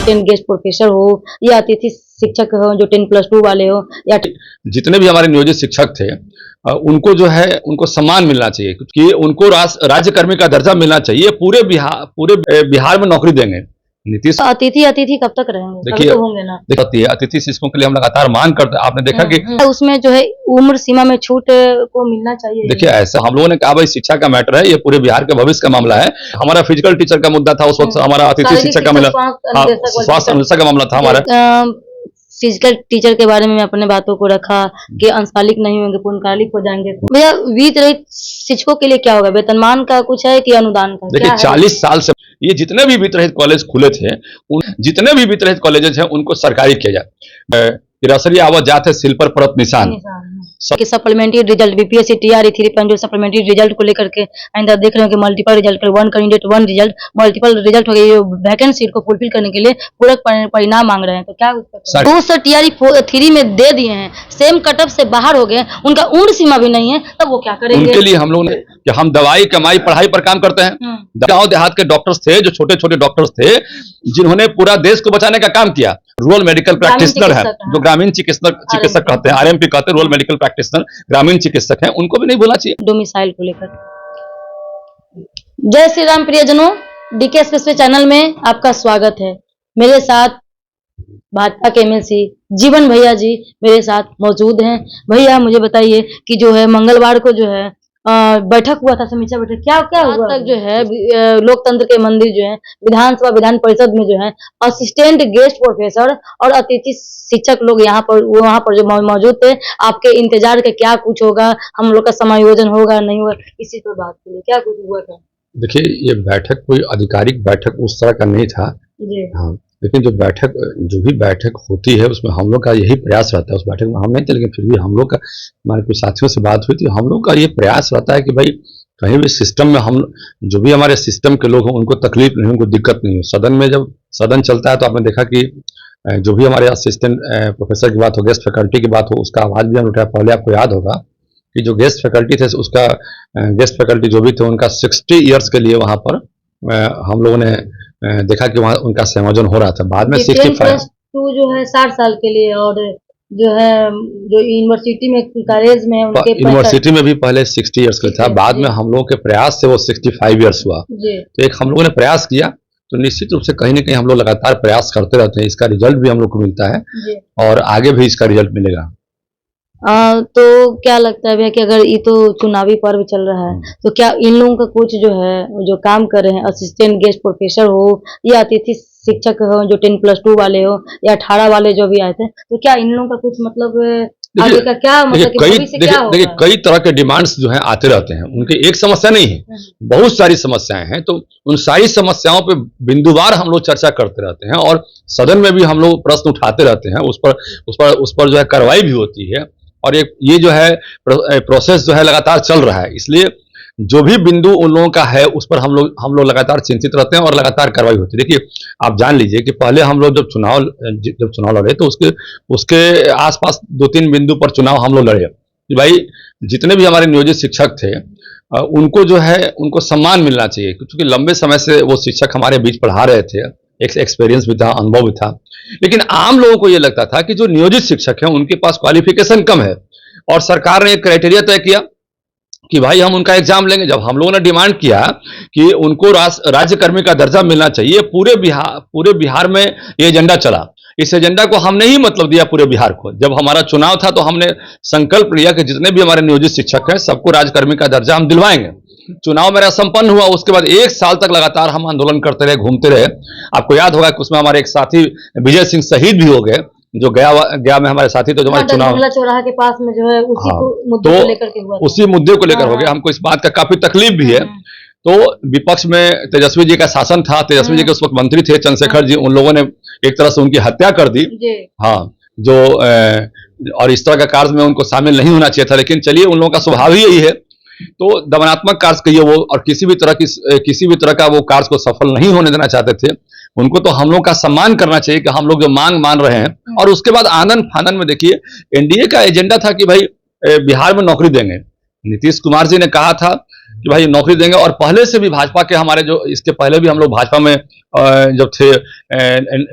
Assistant guest professor हो या अतिथि शिक्षक हो जो 10+2 वाले हो या जितने भी हमारे नियोजित शिक्षक थे उनको जो है उनको सम्मान मिलना चाहिए क्योंकि उनको राज्य कर्मी का दर्जा मिलना चाहिए। पूरे बिहार में नौकरी देंगे। नीतीश अतिथि कब तक रहेंगे? देखिए तो होंगे ना। देखिए अतिथि शिक्षकों के लिए हम लगातार मांग करते हैं। आपने देखा कि उसमें जो है उम्र सीमा में छूट को मिलना चाहिए। देखिए ऐसा हम लोगों ने कहा भाई शिक्षा का मैटर है, ये पूरे बिहार के भविष्य का मामला है। हमारा फिजिकल टीचर का मुद्दा था उस वक्त, हमारा अतिथि शिक्षक का मिला, स्वास्थ्य अनुदेशक का मामला था हमारा। फिजिकल टीचर के बारे में अपने बातों को रखा कि अंशकालिक नहीं होंगे, पूर्णकालिक हो जाएंगे। भैया वित्त शिक्षकों के लिए क्या होगा? वेतनमान का कुछ है कि अनुदान का? देखिए 40 साल से ये जितने भी वित्त रहित कॉलेज खुले थे, जितने भी वित्त रहित कॉलेजेस हैं उनको सरकारी किया जाए। रसरी आवत जाते सिल पर परत निशान कि supplementary result BPSC TRE 3.0 supplementary result को लेकर के आइंदा देख रहे हो कि मल्टीपल रिजल्ट कर one candidate one result multiple result हो गई। वैकेंट सीट को फुलफिल करने के लिए पूरक परिणाम मांग रहे हैं, तो क्या 200 टीआरई 3 में दे दिए हैं, सेम कटअप से बाहर हो गए, उनका उम्र सीमा भी नहीं है, तब वो क्या करेंगे? उनके लिए हम लोग ने कि हम दवाई कमाई पढ़ाई पर काम करते हैं। गांव देहात के डॉक्टर्स थे, जो छोटे छोटे डॉक्टर्स थे जिन्होंने पूरा देश को बचाने का काम किया। रूरल मेडिकल प्रैक्टिशनर है, जो ग्रामीण चिकित्सक कहते हैं, आरएमपी कहते हैं, रूरल मेडिकल प्रैक्टिशनर ग्रामीण चिकित्सक हैं, उनको भी नहीं भूलना चाहिए। डोमिसाइल को लेकर जय श्री राम प्रियजनों, डीके एक्सप्रेस चैनल में आपका स्वागत है। मेरे साथ भाजपा के एमएलसी जीवन भैया जी मेरे साथ मौजूद हैं। भैया मुझे बताइए कि जो है मंगलवार को जो है बैठक हुआ था, समीक्षा बैठक, क्या हुआ तक जो है लोकतंत्र के मंदिर जो है विधानसभा विधान परिषद में जो है असिस्टेंट गेस्ट प्रोफेसर और अतिथि शिक्षक लोग वहाँ पर जो मौजूद थे। आपके इंतजार के क्या कुछ होगा, हम लोग का समायोजन होगा नहीं होगा, इसी पर बात करिए, क्या कुछ हुआ था? देखिए ये बैठक कोई आधिकारिक बैठक उस तरह का नहीं था जी। हाँ, लेकिन जो भी बैठक होती है उसमें हम लोग का यही प्रयास रहता है। उस बैठक में हम नहीं थे, लेकिन फिर भी हम लोग का, हमारे कुछ साथियों से बात हुई थी, हम लोग का ये प्रयास रहता है कि भाई कहीं भी सिस्टम में हम जो भी हमारे सिस्टम के लोग हैं उनको तकलीफ नहीं, उनको दिक्कत नहीं हो। सदन में जब सदन चलता है तो आपने देखा कि जो भी हमारे असिस्टेंट प्रोफेसर की बात हो, गेस्ट फैकल्टी की बात हो, उसका आवाज़ भी हम उठाया। पहले आपको याद होगा कि जो गेस्ट फैकल्टी थे उसका गेस्ट फैकल्टी जो भी थे उनका 60 ईयर्स के लिए वहाँ पर हम लोगों ने देखा कि वहाँ उनका संयोजन हो रहा था। बाद में 65 जो है 60 साल के लिए, और जो है जो यूनिवर्सिटी में कॉलेज में उनके यूनिवर्सिटी में भी पहले 60 ईयर्स का था, बाद में हम लोगों के प्रयास से वो 65 ईयर्स हुआ। तो एक हम लोगों ने प्रयास किया, तो निश्चित रूप से कहीं ना कहीं हम लोग लगातार प्रयास करते रहते हैं। इसका रिजल्ट भी हम लोग को मिलता है और आगे भी इसका रिजल्ट मिलेगा। तो क्या लगता है भैया कि अगर ये तो चुनावी पर्व चल रहा है, तो क्या इन लोगों का कुछ जो है जो काम कर रहे हैं असिस्टेंट गेस्ट प्रोफेसर हो या अतिथि शिक्षक हो जो 10+2 वाले हो या 18 वाले जो भी आए थे, तो क्या इन लोगों का कुछ मतलब आगे का क्या मतलब देखिए कई तरह के डिमांड्स जो हैं आते रहते हैं। उनकी एक समस्या नहीं है, बहुत सारी समस्याएं हैं। तो उन सारी समस्याओं पे बिंदुवार हम लोग चर्चा करते रहते हैं और सदन में भी हम लोग प्रश्न उठाते रहते हैं। उस पर जो है कार्रवाई भी होती है और ये जो है प्रोसेस जो है लगातार चल रहा है। इसलिए जो भी बिंदु उन लोगों का है उस पर हम लोग लगातार चिंतित रहते हैं और लगातार कार्रवाई होती है। देखिए आप जान लीजिए कि पहले हम लोग जब चुनाव लड़े तो उसके आसपास 2-3 बिंदु पर चुनाव हम लोग लड़े कि भाई जितने भी हमारे नियोजित शिक्षक थे उनको जो है उनको सम्मान मिलना चाहिए, क्योंकि लंबे समय से वो शिक्षक हमारे बीच पढ़ा रहे थे, एक एक्सपीरियंस भी था, अनुभव भी था। लेकिन आम लोगों को ये लगता था कि जो नियोजित शिक्षक हैं उनके पास क्वालिफिकेशन कम है और सरकार ने एक क्राइटेरिया तय किया कि भाई हम उनका एग्जाम लेंगे। जब हम लोगों ने डिमांड किया कि उनको राज्य कर्मी का दर्जा मिलना चाहिए, पूरे बिहार में ये एजेंडा चला। इस एजेंडा को हमने ही मतलब दिया पूरे बिहार को। जब हमारा चुनाव था तो हमने संकल्प लिया कि जितने भी हमारे नियोजित शिक्षक हैं सबको राज्यकर्मी का दर्जा हम दिलवाएंगे। चुनाव मेरा संपन्न हुआ, उसके बाद 1 साल तक लगातार हम आंदोलन करते रहे, घूमते रहे। आपको याद होगा कि उसमें हमारे एक साथी विजय सिंह शहीद भी हो गए, जो गया में हमारे साथी, तो जो हमारे चुनाव चौराहा के पास में जो है उसी मुद्दे को लेकर हो गया। हमको इस बात का काफी तकलीफ भी है। तो विपक्ष में तेजस्वी जी का शासन था, तेजस्वी जी के उस वक्त मंत्री थे चंद्रशेखर जी, उन लोगों ने एक तरह से उनकी हत्या कर दी। हाँ, जो और इस तरह का कार्य में उनको शामिल नहीं होना चाहिए था, लेकिन चलिए उन लोगों का स्वभाव ही यही है। तो दमनात्मक कार्य कहिए वो, और किसी भी तरह का वो कार्य को सफल नहीं होने देना चाहते थे। उनको तो हम लोग का सम्मान करना चाहिए कि हम लोग जो मांग मान रहे हैं। और उसके बाद आनंद फानन में देखिए एनडीए का एजेंडा था कि भाई बिहार में नौकरी देंगे। नीतीश कुमार जी ने कहा था कि भाई नौकरी देंगे। और पहले से भी भाजपा के हमारे जो इसके पहले भी हम लोग भाजपा में जब थे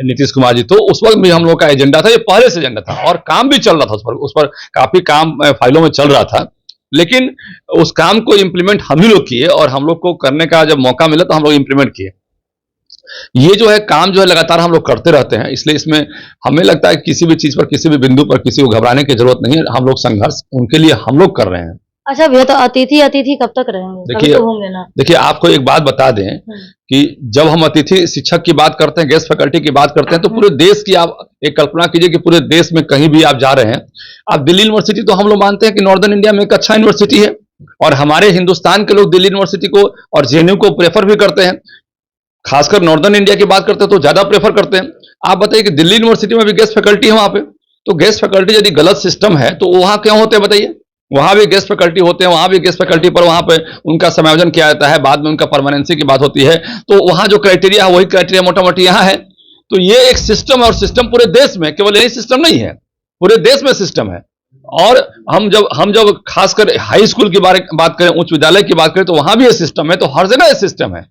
नीतीश कुमार जी, तो उस वक्त भी हम लोग का एजेंडा था, ये पहले से एजेंडा था और काम भी चल रहा था उस पर काफी काम फाइलों में चल रहा था। लेकिन उस काम को इम्प्लीमेंट हम ही लोग किए और हम लोग को करने का जब मौका मिला तो हम लोग इम्प्लीमेंट किए। ये जो है काम जो है लगातार हम लोग करते रहते हैं, इसलिए इसमें हमें लगता है कि किसी भी चीज पर, किसी भी बिंदु पर किसी को घबराने की जरूरत नहीं है। हम लोग संघर्ष उनके लिए हम लोग कर रहे हैं। अच्छा भैया, तो अतिथि कब तक रहेंगे? देखिए तो होंगे ना। देखिए आपको एक बात बता दें कि जब हम अतिथि शिक्षक की बात करते हैं, गेस्ट फैकल्टी की बात करते हैं, तो पूरे देश की आप एक कल्पना कीजिए कि पूरे देश में कहीं भी आप जा रहे हैं, आप दिल्ली यूनिवर्सिटी तो हम लोग मानते हैं कि नॉर्दर्न इंडिया में एक अच्छा यूनिवर्सिटी है और हमारे हिंदुस्तान के लोग दिल्ली यूनिवर्सिटी को और जेएनयू को प्रेफर भी करते हैं। खासकर नॉर्दर्न इंडिया की बात करते हैं तो ज्यादा प्रेफर करते हैं। आप बताइए कि दिल्ली यूनिवर्सिटी में भी गेस्ट फैकल्टी है वहां पे, तो गेस्ट फैकल्टी यदि गलत सिस्टम है तो वहां क्यों होते हैं बताइए? वहां भी गेस्ट फैकल्टी होते हैं, वहां भी गेस्ट फैकल्टी पर वहां पे उनका समायोजन किया जाता है, बाद में उनका परमानेंसी की बात होती है, तो वहां जो क्राइटेरिया है वही क्राइटेरिया मोटा मोटी यहाँ है। तो ये एक सिस्टम है और सिस्टम पूरे देश में, केवल यही सिस्टम नहीं है, पूरे देश में सिस्टम है। और हम जब खासकर हाई स्कूल की बात करें, उच्च विद्यालय की बात करें, तो वहां भी ये सिस्टम है, तो हर जगह ये सिस्टम है।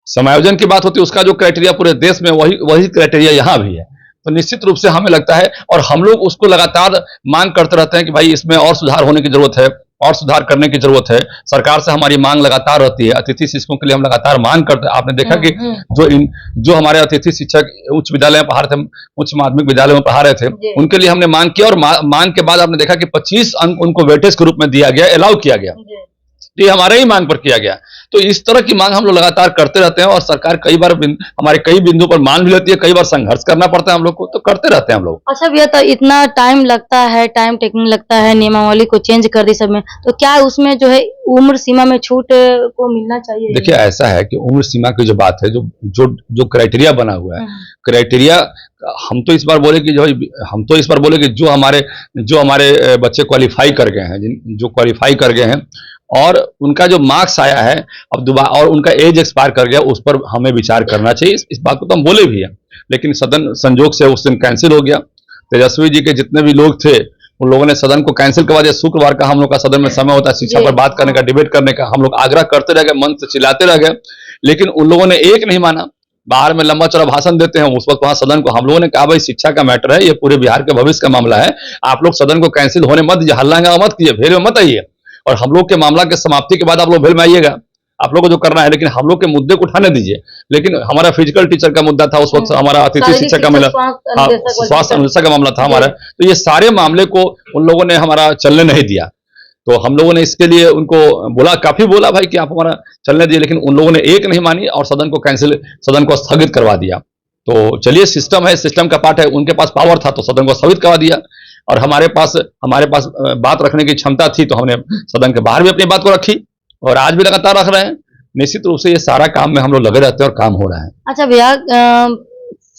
समायोजन की बात होती है, उसका जो क्राइटेरिया पूरे देश में वही क्राइटेरिया यहां भी है। तो निश्चित रूप से हमें लगता है और हम लोग उसको लगातार मांग करते रहते हैं कि भाई इसमें और सुधार होने की जरूरत है, और सुधार करने की जरूरत है। सरकार से हमारी मांग लगातार रहती है। अतिथि शिक्षकों के लिए हम लगातार मांग करते हैं। आपने देखा कि जो हमारे अतिथि शिक्षक उच्च विद्यालय में पढ़ा रहे थे, उच्च माध्यमिक विद्यालय में पढ़ा रहे थे, उनके लिए हमने मांग किया और मांग के बाद आपने देखा कि 25 अंक उनको वेटेज के रूप में दिया गया, अलाउ किया गया। ये हमारे ही मांग पर किया गया। तो इस तरह की मांग हम लोग लगातार करते रहते हैं और सरकार कई बार हमारे कई बिंदु पर मान भी लेती है, कई बार संघर्ष करना पड़ता है हम लोग को, तो करते रहते हैं हम लोग। अच्छा भैया, तो इतना टाइम लगता है, टाइम टेकिंग लगता है, नियमावली को चेंज कर दी सब में, तो क्या उसमें जो है उम्र सीमा में छूट को मिलना चाहिए? देखिए ऐसा है कि उम्र सीमा की जो बात है, जो क्राइटेरिया बना हुआ है, क्राइटेरिया हम तो इस बार बोले कि जो हमारे बच्चे क्वालिफाई कर गए हैं, जो क्वालिफाई कर गए हैं और उनका जो मार्क्स आया है अब दोबारा और उनका एज एक्सपायर कर गया, उस पर हमें विचार करना चाहिए। इस बात को तो हम बोले भी हैं, लेकिन सदन संजोग से उस दिन कैंसिल हो गया। तेजस्वी जी के जितने भी लोग थे उन लोगों ने सदन को कैंसिल करवा दिया। शुक्रवार का हम लोग का सदन में समय होता है शिक्षा पर बात करने का, डिबेट करने का, हम लोग आग्रह करते रह गए, मन से चिल्लाते रह गए, लेकिन उन लोगों ने एक नहीं माना। बाहर में लंबा चौड़ा भाषण देते हैं, उस वक्त वहां सदन को हम लोगों ने कहा भाई शिक्षा का मैटर है, ये पूरे बिहार के भविष्य का मामला है, आप लोग सदन को कैंसिल होने मत दीजिए, हल्ला मत कीजिए, भेड़ में मत आइए और हम लोग के मामला के समाप्ति के बाद आप लोग भेल में आइएगा, आप लोग को जो करना है, लेकिन हम लोग के मुद्दे को उठाने दीजिए। लेकिन हमारा फिजिकल टीचर का मुद्दा था उस वक्त, हमारा अतिथि शिक्षक का मिला, स्वास्थ्य अनुदेशक का मामला था हमारा, तो ये सारे मामले को उन लोगों ने हमारा चलने नहीं दिया। तो हम लोगों ने इसके लिए उनको काफी बोला भाई कि आप हमारा चलने दिए, लेकिन उन लोगों ने एक नहीं मानी और सदन को स्थगित करवा दिया। तो चलिए, सिस्टम है, सिस्टम का पार्ट है, उनके पास पावर था तो सदन को स्थगित करवा दिया और हमारे पास बात रखने की क्षमता थी तो हमने सदन के बाहर भी अपनी बात को रखी और आज भी लगातार रख रहे हैं। निश्चित रूप से ये सारा काम में हम लोग लगे रहते हैं और काम हो रहा है। अच्छा भैया,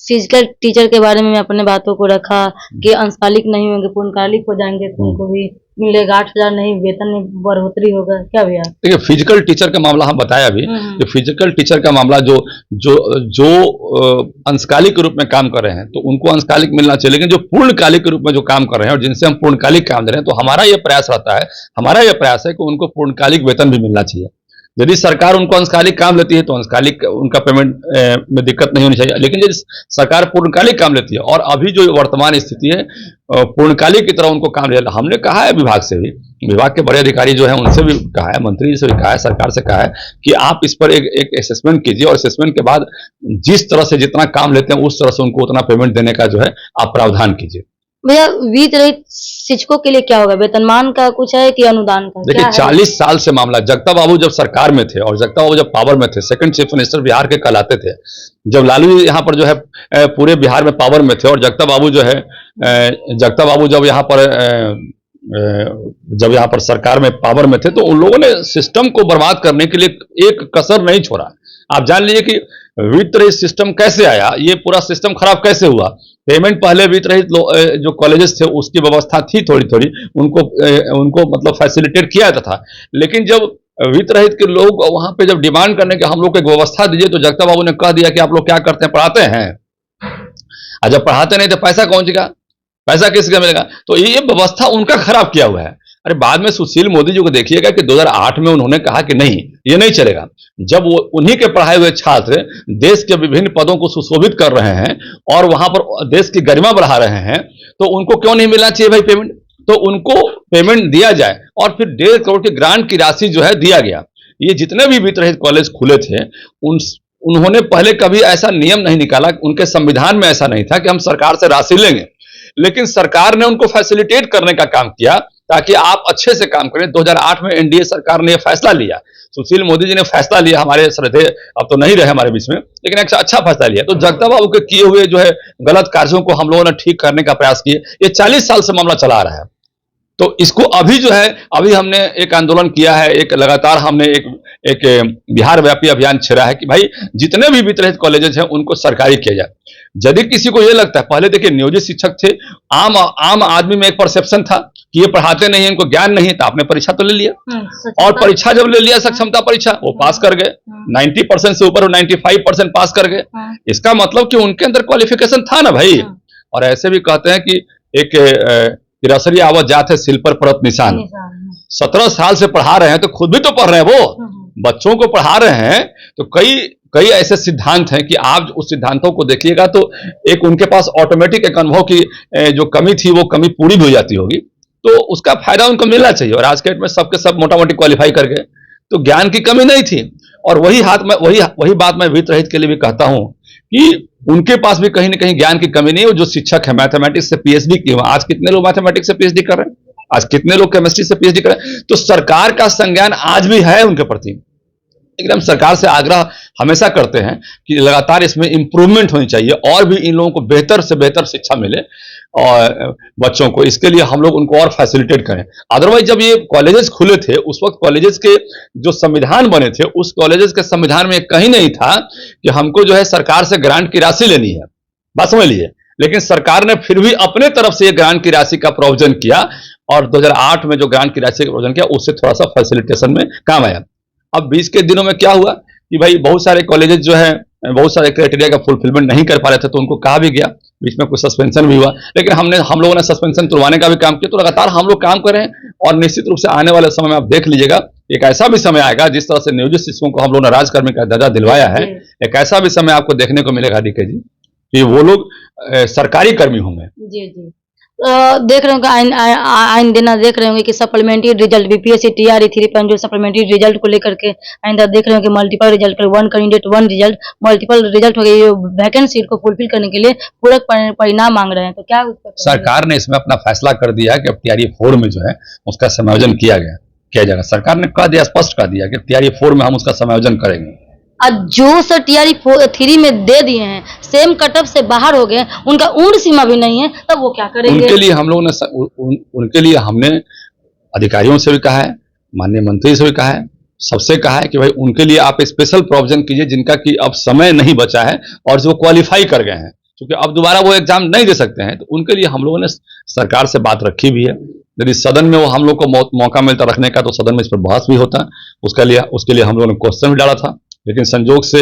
फिजिकल टीचर के बारे में अपने बातों को रखा कि अंशकालिक नहीं होंगे, पूर्णकालिक हो जाएंगे, तो उनको भी मिलेगा 8,000 नहीं, वेतन में बढ़ोतरी होगा, क्या भैया? देखिए फिजिकल टीचर का मामला हम बताया अभी कि फिजिकल टीचर का मामला जो अंशकालिक रूप में काम कर रहे हैं तो उनको अंशकालिक मिलना चाहिए, लेकिन जो पूर्णकालिक रूप में जो काम कर रहे हैं और जिनसे हम पूर्णकालिक काम दे रहे हैं, तो हमारा ये प्रयास रहता है, कि उनको पूर्णकालिक वेतन भी मिलना चाहिए। यदि सरकार उनको अंशकालिक काम लेती है तो अंशकालिक उनका पेमेंट में दिक्कत नहीं होनी चाहिए, लेकिन यदि सरकार पूर्णकालिक काम लेती है और अभी जो वर्तमान स्थिति है पूर्णकालिक की तरह उनको काम लिया, हमने कहा है विभाग से भी, विभाग के बड़े अधिकारी जो है उनसे भी कहा है, मंत्री जी से भी कहा है, सरकार से कहा है कि आप इस पर एक असेसमेंट कीजिए और असेसमेंट के बाद जिस तरह से जितना काम लेते हैं उस तरह से उनको उतना पेमेंट देने का जो है आप प्रावधान कीजिए। भैया, वित्त रहित शिक्षकों के लिए क्या होगा? वेतनमान का कुछ है कि अनुदान का? देखिए 40 साल से मामला, जगता बाबू जब सरकार में थे और जगता बाबू जब पावर में थे, सेकंड चीफ मिनिस्टर बिहार के कहलाते थे, जब लालू यहाँ पर जो है पूरे बिहार में पावर में थे और जगता बाबू जब यहाँ पर सरकार में पावर में थे, तो उन लोगों ने सिस्टम को बर्बाद करने के लिए एक कसर नहीं छोड़ा। आप जान लीजिए कि वित्त रहित सिस्टम कैसे आया, ये पूरा सिस्टम खराब कैसे हुआ। पेमेंट पहले वित्त रहित जो कॉलेजेस थे उसकी व्यवस्था थी, थोड़ी उनको मतलब फैसिलिटेट किया जाता था, लेकिन जब वित्त रहित के लोग वहां पे जब डिमांड करने के हम लोग को एक व्यवस्था दीजिए, तो जगता बाबू ने कह दिया कि आप लोग क्या करते हैं, पढ़ाते हैं, और जब पढ़ाते नहीं तो पैसा कौन देगा, पैसा किसका मिलेगा। तो ये व्यवस्था उनका खराब किया हुआ है। अरे बाद में सुशील मोदी जी को देखिएगा कि 2008 में उन्होंने कहा कि नहीं, ये नहीं चलेगा। जब वो उन्हीं के पढ़ाए हुए छात्र देश के विभिन्न पदों को सुशोभित कर रहे हैं और वहां पर देश की गरिमा बढ़ा रहे हैं, तो उनको क्यों नहीं मिलना चाहिए भाई पेमेंट? तो उनको पेमेंट दिया जाए और फिर 1.5 करोड़ की ग्रांट की राशि जो है दिया गया। ये जितने भी वित्त रहित कॉलेज खुले थे उन्होंने पहले कभी ऐसा नियम नहीं निकाला, उनके संविधान में ऐसा नहीं था कि हम सरकार से राशि लेंगे, लेकिन सरकार ने उनको फैसिलिटेट करने का काम किया ताकि आप अच्छे से काम करें। 2008 में एनडीए सरकार ने यह फैसला लिया, सुशील मोदी जी ने फैसला लिया, हमारे श्रद्धेय अब तो नहीं रहे हमारे बीच में, लेकिन एक अच्छा फैसला लिया। तो जगदम्बा बाबू के किए हुए जो है गलत कार्यों को हम लोगों ने ठीक करने का प्रयास किए। ये 40 साल से मामला चला आ रहा है, तो इसको अभी जो है अभी हमने एक आंदोलन किया है, एक लगातार हमने एक बिहार व्यापी अभियान छेड़ा है कि भाई जितने भी वित्त रहित कॉलेजेस हैं उनको सरकारी किया जाए। यदि किसी को ये लगता है, पहले देखिए नियोजित शिक्षक थे, आम आदमी में एक परसेप्शन था कि ये पढ़ाते नहीं है, इनको ज्ञान नहीं है, तो आपने परीक्षा तो ले लिया और परीक्षा जब ले लिया सक्षमता परीक्षा, वो पास कर गए 90% से ऊपर, 95% पास कर गए। इसका मतलब कि उनके अंदर क्वालिफिकेशन था ना भाई। और ऐसे भी कहते हैं कि एक तिरसरी आवत जात है सिल पर परत निशान। 17 साल से पढ़ा रहे हैं तो खुद भी तो पढ़ रहे हैं, वो बच्चों को पढ़ा रहे हैं। तो कई ऐसे सिद्धांत हैं कि आप उस सिद्धांतों को देखिएगा तो एक उनके पास ऑटोमेटिक एक अनुभव की जो कमी थी वो कमी पूरी भी हो जाती होगी, तो उसका फायदा उनको मिलना चाहिए। और आज के डेट में सबके सब मोटा मोटी क्वालिफाई कर गए, तो ज्ञान की कमी नहीं थी। और वही बात मैं वित्त रहित के लिए भी कहता हूं कि उनके पास भी कहीं ना कहीं ज्ञान की कमी नहीं है। जो शिक्षक है मैथमेटिक्स से पीएचडी की, आज कितने लोग मैथमेटिक्स से पीएचडी कर रहे हैं, आज कितने लोग केमिस्ट्री से पीएचडी कर रहे हैं। तो सरकार का संज्ञान आज भी है उनके प्रति। लेकिन हम सरकार से आग्रह हमेशा करते हैं कि लगातार इसमें इंप्रूवमेंट होनी चाहिए और भी इन लोगों को बेहतर से बेहतर शिक्षा मिले और बच्चों को, इसके लिए हम लोग उनको और फैसिलिटेट करें। अदरवाइज जब ये कॉलेजेस खुले थे उस वक्त कॉलेजेस के जो संविधान बने थे उस कॉलेजेस के संविधान में कहीं नहीं था कि हमको जो है सरकार से ग्रांट की राशि लेनी है, बात समझ लीजिए। लेकिन सरकार ने फिर भी अपने तरफ से ग्रांट की राशि का प्रोविजन किया और 2008 में जो ग्रांट की राशि का प्रोविजन किया उससे थोड़ा सा फैसिलिटेशन में काम आया। अब 20 के दिनों में क्या हुआ कि भाई बहुत सारे कॉलेजेस जो है बहुत सारे क्राइटेरिया का फुलफिलमेंट नहीं कर पा रहे थे, तो उनको कहा भी गया, बीच में कुछ सस्पेंशन भी हुआ, लेकिन हम लोगों ने सस्पेंशन तुड़वाने का भी काम किया। तो लगातार हम लोग काम कर रहे हैं और निश्चित रूप से आने वाले समय में आप देख लीजिएगा एक ऐसा भी समय आएगा, जिस तरह से नियोजित शिक्षकों को हम लोग ने राजकर्मी का दर्जा दिलवाया है, एक ऐसा भी समय आपको देखने को मिलेगा डीके जी कि वो लोग सरकारी कर्मी होंगे। जी जी। देख रहे होंगे आइन देना देख रहे होंगे कि सप्लीमेंट्री रिजल्ट बीपीएससी टीआरई 3 जो सप्लीमेंट्री रिजल्ट को लेकर के आइंदा देख रहे हो कि मल्टीपल रिजल्ट कर 1 कैंडिडेट 1 रिजल्ट मल्टीपल रिजल्ट हो गई, वैकेंसी को फुलफिल करने के लिए पूरक परिणाम मांग रहे हैं। तो क्या सरकार ने इसमें अपना फैसला कर दिया कि अब टीआरई 4 में जो है उसका समायोजन किया जाएगा। सरकार ने कह दिया, स्पष्ट कर दिया कि टीआरई 4 में हम उसका समायोजन करेंगे। जो सर टीआरई 3 में दे दिए हैं, सेम कटअप से बाहर हो गए, उनका उम्र सीमा भी नहीं है, तब वो क्या करेंगे? उनके लिए हम लोगों ने उनके लिए हमने अधिकारियों से भी कहा है, माननीय मंत्री से भी कहा है, सबसे कहा है कि भाई उनके लिए आप स्पेशल प्रोविजन कीजिए जिनका कि अब समय नहीं बचा है और जो क्वालिफाई कर गए हैं, क्योंकि अब दोबारा वो एग्जाम नहीं दे सकते हैं। तो उनके लिए हम लोगों ने सरकार से बात रखी भी है। यदि सदन में वो हम लोग को मौका मिलता रखने का तो सदन में इस पर बहस भी होता। उसके लिए हम लोगों ने क्वेश्चन भी डाला था, लेकिन संजोग से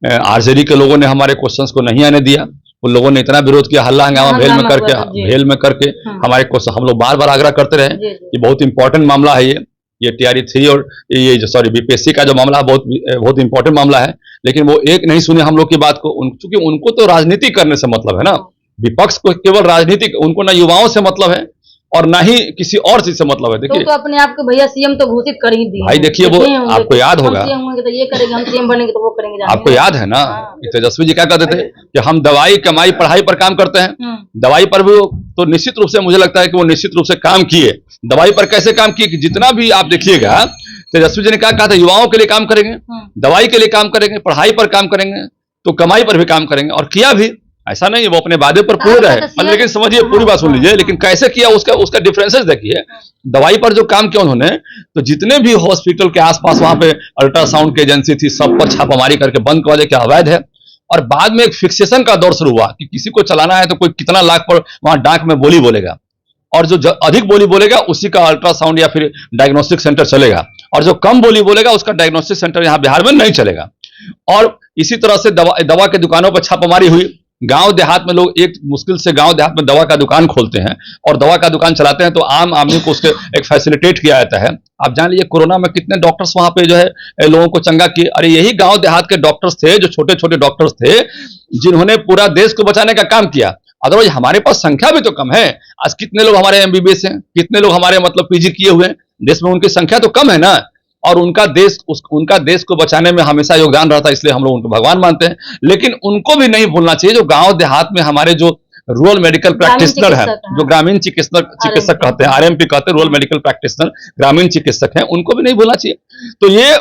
आरजेडी के लोगों ने हमारे क्वेश्चंस को नहीं आने दिया। उन लोगों ने इतना विरोध किया, हल्ला हंगामा भेल में करके हमारे क्वेश्चन, हम लोग बार बार आग्रह करते रहे कि बहुत इंपॉर्टेंट मामला है ये टीआरई 3 और ये जो बीपीएससी का जो मामला है बहुत इंपॉर्टेंट मामला है। लेकिन वो एक नहीं सुने हम लोग की बात को, क्योंकि उनको तो राजनीति करने से मतलब है ना, विपक्ष को केवल राजनीति, उनको ना युवाओं से मतलब है और ना ही किसी और चीज से मतलब है। देखिए तो अपने आप को भैया सीएम तो घोषित कर ही दिए भाई, देखिए वो आपको याद होगा, तो ये करेंगे, हम सीएम बनेंगे तो वो करेंगे। आपको याद है ना कि तेजस्वी जी क्या कहते थे कि हम दवाई कमाई पढ़ाई पर काम करते हैं। दवाई पर भी तो निश्चित रूप से मुझे लगता है कि वो निश्चित रूप से काम किए। दवाई पर कैसे काम किए कि जितना भी आप देखिएगा तेजस्वी जी ने क्या कहा था, युवाओं के लिए काम करेंगे, दवाई के लिए काम करेंगे, पढ़ाई पर काम करेंगे, तो कमाई पर भी काम करेंगे, और किया भी। ऐसा नहीं है वो अपने वादे पर पूरे रहे, लेकिन समझिए पूरी बात सुन लीजिए, लेकिन कैसे किया उसका डिफरेंसेस देखिए। दवाई पर जो काम किया उन्होंने, तो जितने भी हॉस्पिटल के आसपास वहां पे अल्ट्रासाउंड की एजेंसी थी सब पर छापामारी करके बंद कर दिया कि अवैध है। और बाद में एक फिक्सेशन का दौर शुरू हुआ कि किसी को चलाना है तो कोई कितना लाख पर वहां डाक में बोली बोलेगा, और जो अधिक बोली बोलेगा उसी का अल्ट्रासाउंड या फिर डायग्नोस्टिक सेंटर चलेगा, और जो कम बोली बोलेगा उसका डायग्नोस्टिक सेंटर यहाँ बिहार में नहीं चलेगा। और इसी तरह से दवा के दुकानों पर छापामारी हुई, गांव देहात में लोग एक मुश्किल से गांव देहात में दवा का दुकान खोलते हैं और दवा का दुकान चलाते हैं, तो आम आदमी को उसके एक फैसिलिटेट किया जाता है। आप जान लीजिए कोरोना में कितने डॉक्टर्स वहां पे जो है लोगों को चंगा किए। अरे यही गांव देहात के डॉक्टर्स थे, जो छोटे छोटे डॉक्टर्स थे, जिन्होंने पूरा देश को बचाने का काम किया। अदरवाइज हमारे पास संख्या भी तो कम है। आज कितने लोग हमारे एमबीबीएस हैं, कितने लोग हमारे मतलब पीजी किए हुए हैं, देश में उनकी संख्या तो कम है ना। और उनका देश को बचाने में हमेशा योगदान रहता है, इसलिए हम लोग उनको भगवान मानते हैं। लेकिन उनको भी नहीं भूलना चाहिए जो गांव देहात में हमारे जो रूरल मेडिकल प्रैक्टिशनर है, जो ग्रामीण चिकित्सक कहते हैं, आरएमपी कहते हैं, रूरल मेडिकल प्रैक्टिशनर, ग्रामीण चिकित्सक हैं, उनको भी नहीं भूलना चाहिए। तो ये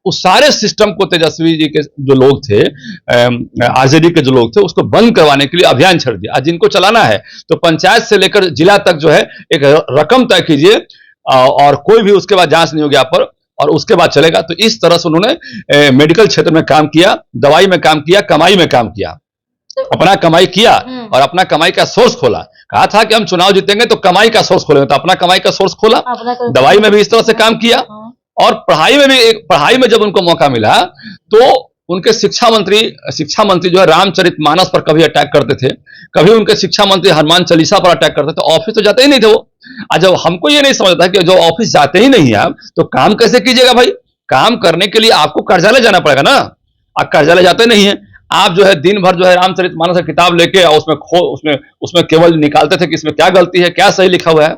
उस सारे सिस्टम को तेजस्वी जी के जो लोग थे, आरजेडी के जो लोग थे, उसको बंद करवाने के लिए अभियान छेड़ दिया। आज जिनको चलाना है तो पंचायत से लेकर जिला तक जो है एक रकम तय कीजिए और कोई भी उसके बाद जांच नहीं होगी आप पर, और उसके बाद चलेगा। तो इस तरह से उन्होंने मेडिकल क्षेत्र में काम किया, दवाई में काम किया, कमाई में काम किया, अपना कमाई किया और अपना कमाई का सोर्स खोला। कहा था कि हम चुनाव जीतेंगे तो कमाई का सोर्स खोलेंगे, तो अपना कमाई का सोर्स खोला। दवाई में भी इस तरह से काम किया और पढ़ाई में जब उनको मौका मिला तो उनके शिक्षा मंत्री जो है रामचरितमानस पर कभी अटैक करते थे, कभी उनके शिक्षा मंत्री हनुमान चालीसा पर अटैक करते थे। ऑफिस तो जाते ही नहीं थे वो। आज जब हमको ये नहीं समझता कि जो ऑफिस जाते ही नहीं है आप, तो काम कैसे कीजिएगा भाई? काम करने के लिए आपको कार्यालय जाना पड़ेगा ना। आप कार्यालय जाते नहीं है, आप जो है दिन भर जो है रामचरितमानस का किताब लेके और उसमें केवल निकालते थे कि इसमें क्या गलती है, क्या सही लिखा हुआ है।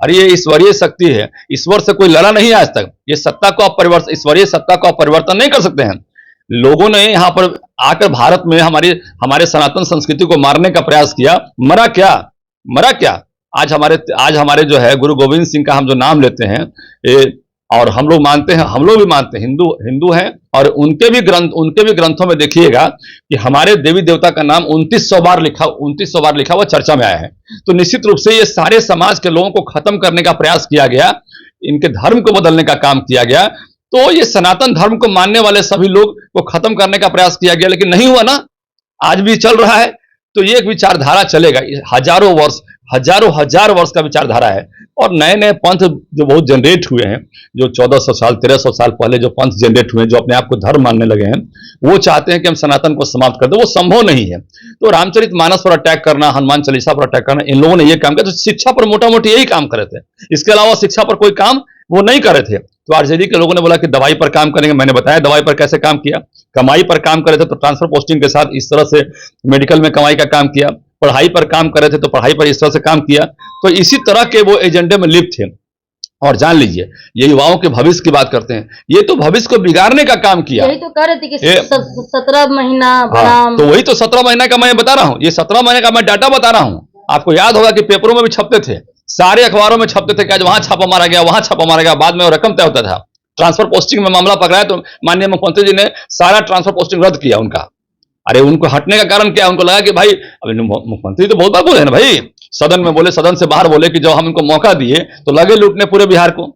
अरे ये ईश्वरीय शक्ति है, ईश्वर से कोई लड़ा नहीं आज तक। ये सत्ता को आप ईश्वरीय सत्ता को आप परिवर्तन नहीं कर सकते हैं। लोगों ने यहाँ पर आकर भारत में हमारे सनातन संस्कृति को मारने का प्रयास किया। मरा क्या? आज हमारे जो है गुरु गोविंद सिंह का हम जो नाम लेते हैं, और हम लोग भी मानते हैं, हिंदू हैं, और उनके भी ग्रंथों में देखिएगा कि हमारे देवी देवता का नाम 2900 बार लिखा हुआ चर्चा में आया है। तो निश्चित रूप से ये सारे समाज के लोगों को खत्म करने का प्रयास किया गया, इनके धर्म को बदलने का काम किया गया। तो ये सनातन धर्म को मानने वाले सभी लोग को खत्म करने का प्रयास किया गया, लेकिन नहीं हुआ ना। आज भी चल रहा है। तो ये एक विचारधारा चलेगा, हजार वर्ष का विचारधारा है। और नए नए पंथ जो बहुत जनरेट हुए हैं, जो 1400 साल 1300 साल पहले जो पंथ जनरेट हुए हैं, जो अपने आप को धर्म मानने लगे हैं, वो चाहते हैं कि हम सनातन को समाप्त कर दें। वो संभव नहीं है। तो रामचरितमानस पर अटैक करना, हनुमान चालीसा पर अटैक करना, इन लोगों ने ये काम किया। तो शिक्षा पर मोटा मोटी यही काम करे थे, इसके अलावा शिक्षा पर कोई काम वो नहीं कर रहे थे। तो आरजेडी के लोगों ने बोला कि दवाई पर काम करेंगे। मैंने बताया दवाई पर कैसे काम किया। कमाई पर काम करे थे तो ट्रांसफर पोस्टिंग के साथ इस तरह से मेडिकल में कमाई का काम किया। पढ़ाई पर काम कर रहे थे तो पढ़ाई पर इस तरह से काम किया। तो इसी तरह के वो एजेंडे में लिप्त थे। और जान लीजिए, ये युवाओं के भविष्य की बात करते हैं, ये तो भविष्य को बिगाड़ने का काम किया। यही तो कह रहे थे कि 17 महीना। हाँ, तो वही तो 17 महीने का मैं बता रहा हूँ। ये 17 महीने का मैं डाटा बता रहा हूँ। आपको याद होगा कि पेपरों में भी छपते थे, सारे अखबारों में छपते थे कि आज वहां छापा मारा गया, वहां छापा मारा गया। बाद में वो रकम तय होता था। ट्रांसफर पोस्टिंग में मामला पकड़ाया तो माननीय मुख्यमंत्री जी ने सारा ट्रांसफर पोस्टिंग रद्द किया उनका। अरे उनको हटने का कारण क्या? उनको लगा कि भाई, अभी मुख्यमंत्री तो बहुत बार बोले ना भाई, सदन में बोले, सदन से बाहर बोले कि जब हम इनको मौका दिए तो लगे लूटने पूरे बिहार को।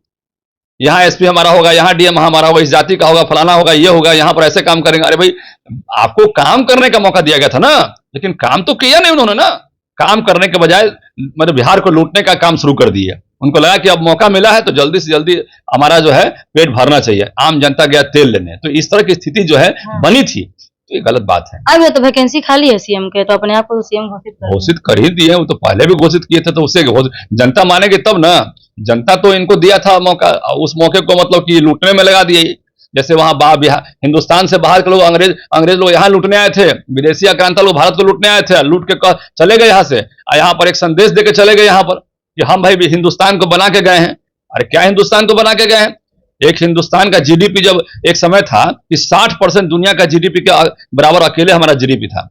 यहाँ एसपी हमारा होगा, यहाँ डीएम हमारा होगा, इस जाति का होगा, फलाना होगा, ये होगा, यहाँ पर ऐसे काम करेंगे। अरे भाई, आपको काम करने का मौका दिया गया था ना, लेकिन काम तो किया नहीं उन्होंने ना। काम करने के बजाय मतलब बिहार को लूटने का काम शुरू कर दिया। उनको लगा कि अब मौका मिला है तो जल्दी से जल्दी हमारा जो है पेट भरना चाहिए। आम जनता गया तेल लेने। तो इस तरह की स्थिति जो है बनी थी। तो ये गलत बात है। अब तो वैकेंसी खाली है सीएम के, तो अपने आप को सीएम घोषित कर ही दिए। वो तो पहले भी घोषित किए थे, तो उससे जनता मानेगी तब ना। जनता तो इनको दिया था मौका, उस मौके को मतलब कि लूटने में लगा दिए। जैसे वहां हिंदुस्तान से बाहर के लोग, अंग्रेज लोग यहाँ लूटने आए थे, विदेशी आक्रांता लोग भारत को लूटने आए थे, लूट के चले गए यहाँ से। यहाँ पर एक संदेश देके चले गए यहाँ पर कि हम भाई हिंदुस्तान को बना के गए हैं। अरे क्या हिंदुस्तान को बना के गए हैं? एक हिंदुस्तान का जीडीपी, जब एक समय था कि 60% दुनिया का जीडीपी के बराबर अकेले हमारा जीडीपी था,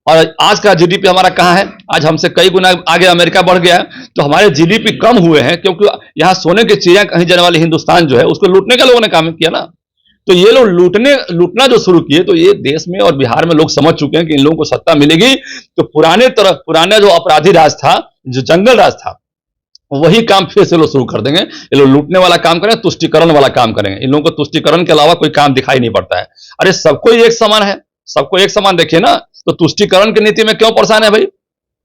और आज का जीडीपी हमारा कहाँ है? आज हमसे कई गुना आगे अमेरिका बढ़ गया है। तो हमारे जीडीपी कम हुए हैं क्योंकि यहाँ सोने की चिड़िया कहीं जाने वाली हिंदुस्तान जो है, उसको लूटने का लोगों ने काम किया ना। तो ये लोग लूटना जो शुरू किए, तो ये देश में और बिहार में लोग समझ चुके हैं कि इन लोगों को सत्ता मिलेगी तो पुराने जो अपराधी राज था, जो जंगल राज था, वही काम फिर से लोग शुरू कर देंगे। ये लोग लूटने वाला काम करें, तुष्टिकरण वाला काम करेंगे। इन लोगों को तुष्टिकरण के अलावा कोई काम दिखाई नहीं पड़ता है। अरे सबको एक समान है, सबको एक समान देखिए ना। तो तुष्टिकरण की नीति में क्यों परेशान है भाई?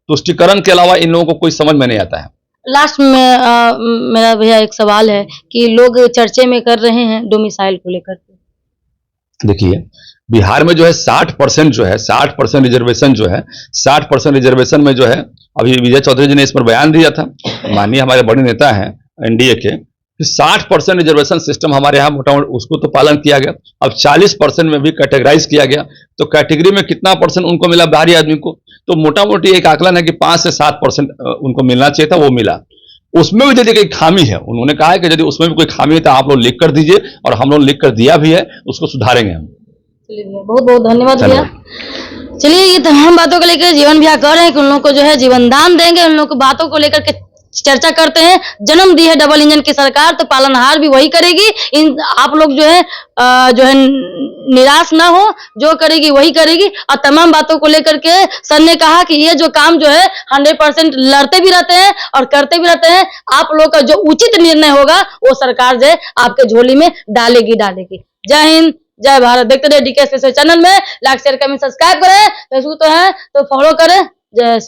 तुष्टिकरण के अलावा इन लोगों को कोई समझ में नहीं आता है। लास्ट में मेरा भैया एक सवाल है कि लोग चर्चे में कर रहे हैं डोमिसाइल को लेकर। देखिए, बिहार में जो है 60% जो है 60% रिजर्वेशन जो है 60% रिजर्वेशन में जो है, अभी विजय चौधरी जी ने इस पर बयान दिया था, माननीय हमारे बड़े नेता हैं एनडीए के, कि 60% रिजर्वेशन सिस्टम हमारे यहाँ मोटा मोटी उसको तो पालन किया गया। अब 40% में भी कैटेगराइज किया गया, तो कैटेगरी में कितना परसेंट उनको मिला बाहरी आदमी को, तो मोटा मोटी एक आकलन है कि 5 से 7% उनको मिलना चाहिए था, वो मिला। उसमें भी यदि कोई खामी है, उन्होंने कहा है कि यदि उसमें भी कोई खामी है तो आप लोग लिख कर दीजिए, और हम लोग लिख कर दिया भी है, उसको सुधारेंगे हम। चलिए भैया, बहुत बहुत धन्यवाद भैया। चलिए, ये तमाम बातों को लेकर जीवन भैया कह रहे हैं कि उन लोगों को जो है जीवन दान देंगे, उन लोगों को बातों को लेकर के चर्चा करते हैं। जन्म दी है डबल इंजन की सरकार, तो पालनहार भी वही करेगी। इन आप लोग जो है निराश ना हो, जो करेगी वही करेगी। और तमाम बातों को लेकर के सर ने कहा कि ये जो काम जो है 100% लड़ते भी रहते हैं और करते भी रहते हैं। आप लोग का जो उचित निर्णय होगा वो सरकार जो है आपके झोली में डालेगी। जय हिंद, जय भारत। देखते रहिए डीके स्पेशल चैनल में। लाइक शेयर कमेंट सब्सक्राइब करें, फेसबुक तो है तो फॉलो करें। जय श्री